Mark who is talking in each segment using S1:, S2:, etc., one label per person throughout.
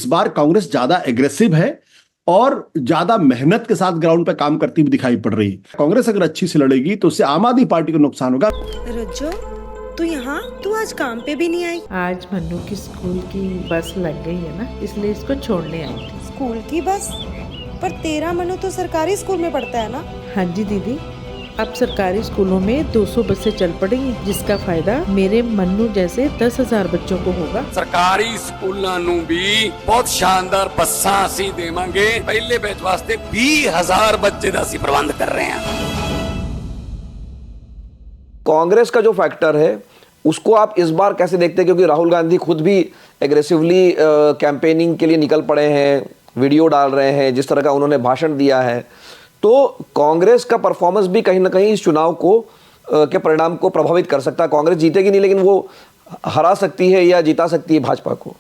S1: इस बार कांग्रेस ज्यादा एग्रेसिव है और ज्यादा मेहनत के साथ ग्राउंड पे काम करती हुई दिखाई पड़ रही है। कांग्रेस अगर अच्छी से लड़ेगी तो उससे आम आदमी पार्टी को नुकसान होगा।
S2: रज्जो, तू आज काम पे भी नहीं आई?
S3: आज मन्नू की स्कूल की बस लग गई है ना, इसलिए इसको छोड़ने आई थी।
S2: स्कूल की बस? पर तेरा मन्नू तो सरकारी स्कूल में पढ़ता है ना?
S3: हाँ जी दीदी, अब सरकारी स्कूलों में 200 बसें चल पड़ेंगी, जिसका फायदा मेरे मन्नू जैसे 10,000 बच्चों को होगा।
S4: सरकारी स्कूलों ਨੂੰ भी बहुत शानदार बसां ਅਸੀਂ देवांगे। पहले बैच वास्ते 20,000 बच्चे ਦਾ ਅਸੀਂ प्रबंध कर रहे हैं।
S5: कांग्रेस का जो फैक्टर है उसको आप इस बार कैसे देखते हैं, क्योंकि राहुल गांधी खुद भी एग्रेसिवली कैंपेनिंग के लिए निकल पड़े हैं, वीडियो डाल रहे हैं, जिस तरह का उन्होंने भाषण दिया है, तो कांग्रेस का परफॉर्मेंस भी कहीं ना कहीं इस चुनाव को के परिणाम को प्रभावित कर सकता है। कांग्रेस जीतेगी नहीं, लेकिन वो हरा सकती है या जिता सकती है भाजपा को।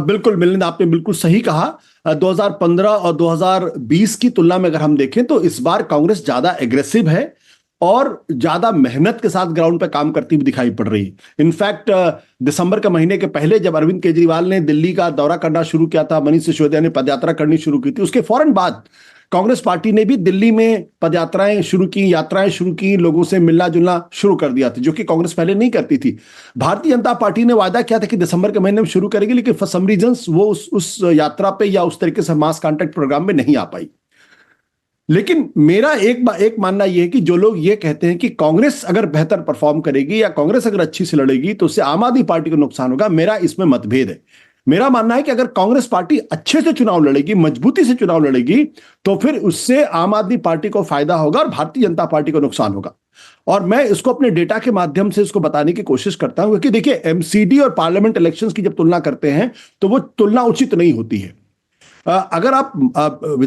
S1: बिल्कुल मिलिंद, आपने बिल्कुल सही कहा। 2015 और 2020 की तुलना में अगर हम देखें तो इस बार कांग्रेस ज्यादा एग्रेसिव है और ज्यादा मेहनत के साथ ग्राउंड पे काम करती हुई दिखाई पड़ रही है। इनफैक्ट दिसंबर के महीने के पहले जब अरविंद केजरीवाल ने दिल्ली का दौरा करना शुरू किया था, मनीष सिसोदिया ने पदयात्रा करनी शुरू की थी, उसके फौरन बाद कांग्रेस पार्टी ने भी दिल्ली में पदयात्राएं शुरू की, यात्राएं शुरू की, लोगों से मिलना जुलना शुरू कर दिया था, जो कि कांग्रेस पहले नहीं करती थी। भारतीय जनता पार्टी ने वादा किया था कि दिसंबर के महीने में शुरू करेगी, लेकिन फॉर सम रीजंस वो उस यात्रा पे या उस तरीके से मास कॉन्टैक्ट प्रोग्राम में नहीं आ पाई। लेकिन मेरा एक मानना यह है कि जो लोग ये कहते हैं कि कांग्रेस अगर बेहतर परफॉर्म करेगी या कांग्रेस अगर अच्छी से लड़ेगी तो उससे आम आदमी पार्टी को नुकसान होगा, मेरा इसमें मतभेद है। मेरा मानना है कि अगर कांग्रेस पार्टी अच्छे से चुनाव लड़ेगी, मजबूती से चुनाव लड़ेगी, तो फिर उससे आम आदमी पार्टी को फायदा होगा और भारतीय जनता पार्टी को नुकसान होगा। और मैं इसको अपने डेटा के माध्यम से इसको बताने की कोशिश करता हूं कि देखिए, एमसीडी और पार्लियामेंट इलेक्शंस की जब तुलना करते हैं तो वो तुलना उचित नहीं होती है। अगर आप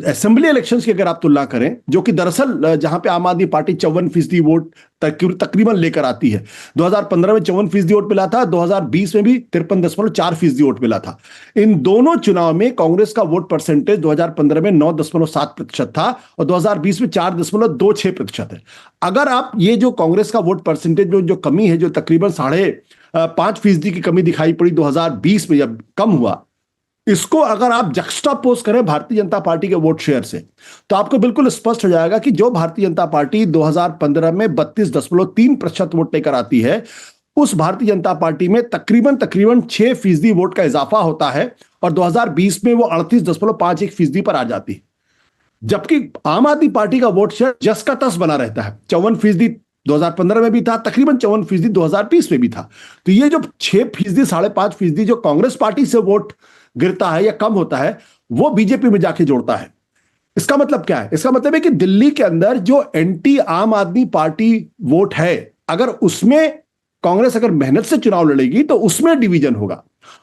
S1: असेंबली इलेक्शंस की अगर आप तुलना करें, जो कि दरअसल जहां पे आम आदमी पार्टी 54% वोट तकरीबन लेकर आती है, 2015 में 54% वोट मिला था, 2020 में भी 53.4% वोट मिला था। इन दोनों चुनाव में कांग्रेस का वोट परसेंटेज 2015 में 9.7% था और 2020 में 4.26% है। अगर आप ये जो कांग्रेस का वोट परसेंटेज में जो कमी है, जो तकरीबन 5.5% की कमी दिखाई पड़ी 2020 में जब कम हुआ, इसको अगर आप जक्स्टापोज करें भारतीय जनता पार्टी के वोट शेयर से, तो आपको बिल्कुल स्पष्ट हो जाएगा कि जो भारतीय जनता पार्टी 2015 में 32.3% वोट लेकर आती है, उस भारतीय जनता पार्टी में तकरीबन 6% वोट का इजाफा होता है और 2020 में वो 38.51% पर आ जाती है। जबकि आम आदमी पार्टी का वोट शेयर जस का तस बना रहता है, 54% 2015 में भी था, तकरीबन 54% 2020 में भी था। तो ये जो 6%, 5.5% जो कांग्रेस पार्टी से वोट गिरता है या कम होता है, वो बीजेपी में जाके जोड़ता है। इसका मतलब क्या है? इसका मतलब है कि दिल्ली के अंदर जो एंटी आम आदमी पार्टी वोट है, अगर उसमें कांग्रेस अगर मेहनत से चुनाव लड़ेगी तो उसमें डिवीजन होगा,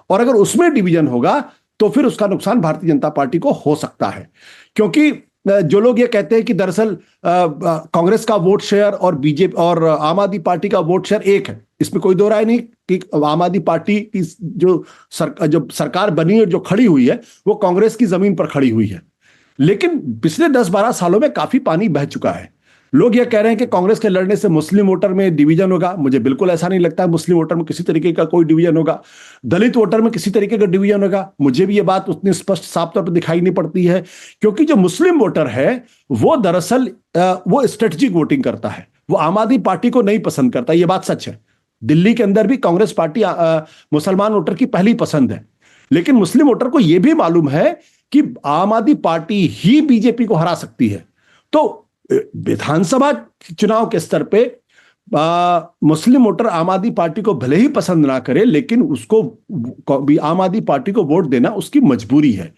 S1: और अगर उसमें डिवीजन होगा तो फिर उसका नुकसान भारतीय जनता पार्टी को हो सकता है। क्योंकि जो लोग ये कहते हैं कि दरअसल कांग्रेस का वोट शेयर और बीजेपी और आम आदमी पार्टी का वोट शेयर एक है, इसमें कोई दो राय नहीं कि आम आदमी पार्टी की जो सरकार बनी और जो खड़ी हुई है वो कांग्रेस की जमीन पर खड़ी हुई है। लेकिन पिछले 10-12 सालों में काफी पानी बह चुका है। लोग ये कह रहे हैं कि कांग्रेस के लड़ने से मुस्लिम वोटर में डिवीजन होगा। मुझे बिल्कुल ऐसा नहीं लगता है मुस्लिम वोटर में किसी तरीके का कोई डिवीजन होगा। दलित वोटर में किसी तरीके का डिवीजन होगा, मुझे भी ये बात उतनी स्पष्ट साफ तौर पर दिखाई नहीं पड़ती है। क्योंकि जो मुस्लिम वोटर है वो दरअसल वो स्ट्रेटेजिक वोटिंग करता है, वो आम आदमी पार्टी को नहीं पसंद करता। ये बात सच है। दिल्ली के अंदर भी कांग्रेस पार्टी मुसलमान वोटर की पहली पसंद है, लेकिन मुस्लिम वोटर को यह भी मालूम है कि आम आदमी पार्टी ही बीजेपी को हरा सकती है। तो विधानसभा चुनाव के स्तर पे मुस्लिम वोटर आम आदमी पार्टी को भले ही पसंद ना करे, लेकिन उसको भी आम आदमी पार्टी को वोट देना उसकी मजबूरी है।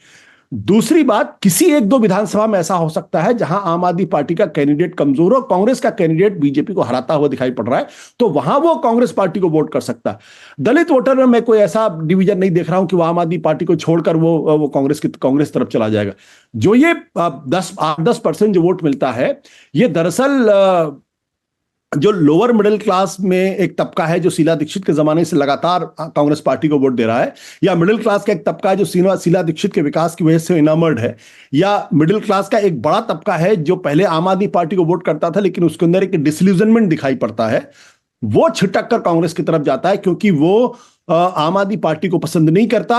S1: दूसरी बात, किसी 1-2 विधानसभा में ऐसा हो सकता है जहां आम आदमी पार्टी का कैंडिडेट कमजोर और कांग्रेस का कैंडिडेट बीजेपी को हराता हुआ दिखाई पड़ रहा है, तो वहां वो कांग्रेस पार्टी को वोट कर सकता है। दलित वोटर में मैं कोई ऐसा डिवीजन नहीं देख रहा हूं कि वो आम आदमी पार्टी को छोड़कर वो कांग्रेस तरफ चला जाएगा। जो ये 10% जो वोट मिलता है, ये दरअसल जो लोअर मिडिल क्लास में एक तबका है जो शीला दीक्षित के जमाने से लगातार कांग्रेस पार्टी को वोट दे रहा है, या मिडिल क्लास का एक तबका है जो शीला दीक्षित के विकास की वजह से इनामर्ड है, या मिडिल क्लास का एक बड़ा तबका है जो पहले आम आदमी पार्टी को वोट करता था लेकिन उसके अंदर एक डिसल्यूजनमेंट दिखाई पड़ता है, वो छिटक कर कांग्रेस की तरफ जाता है क्योंकि वो आम आदमी पार्टी को पसंद नहीं करता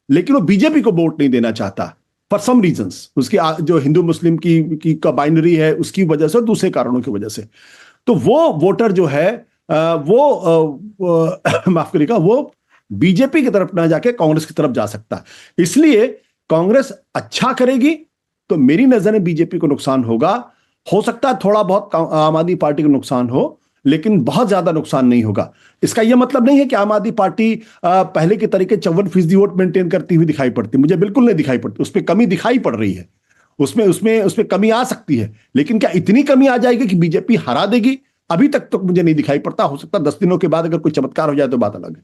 S1: लेकिन वो बीजेपी को वोट नहीं देना चाहता फॉर सम रीजंस, उसकी जो हिंदू मुस्लिम की का बाइनरी है उसकी वजह से और दूसरे कारणों की वजह से। तो वो वोटर जो है माफ करिएगा, वो बीजेपी की तरफ ना जाके कांग्रेस की तरफ जा सकता है। इसलिए कांग्रेस अच्छा करेगी तो मेरी नजर में बीजेपी को नुकसान होगा। हो सकता है थोड़ा बहुत आम आदमी पार्टी को नुकसान हो, लेकिन बहुत ज्यादा नुकसान नहीं होगा। इसका यह मतलब नहीं है कि आम आदमी पार्टी पहले के तरीके 54% वोट मेंटेन करती हुई दिखाई पड़ती, मुझे बिल्कुल नहीं दिखाई पड़ती। उसमें कमी दिखाई पड़ रही है, उसमें कमी आ सकती है, लेकिन क्या इतनी कमी आ जाएगी कि बीजेपी हरा देगी? अभी तक तो मुझे नहीं दिखाई पड़ता। हो सकता है 10 दिनों के बाद अगर कोई चमत्कार हो जाए तो बात अलग है।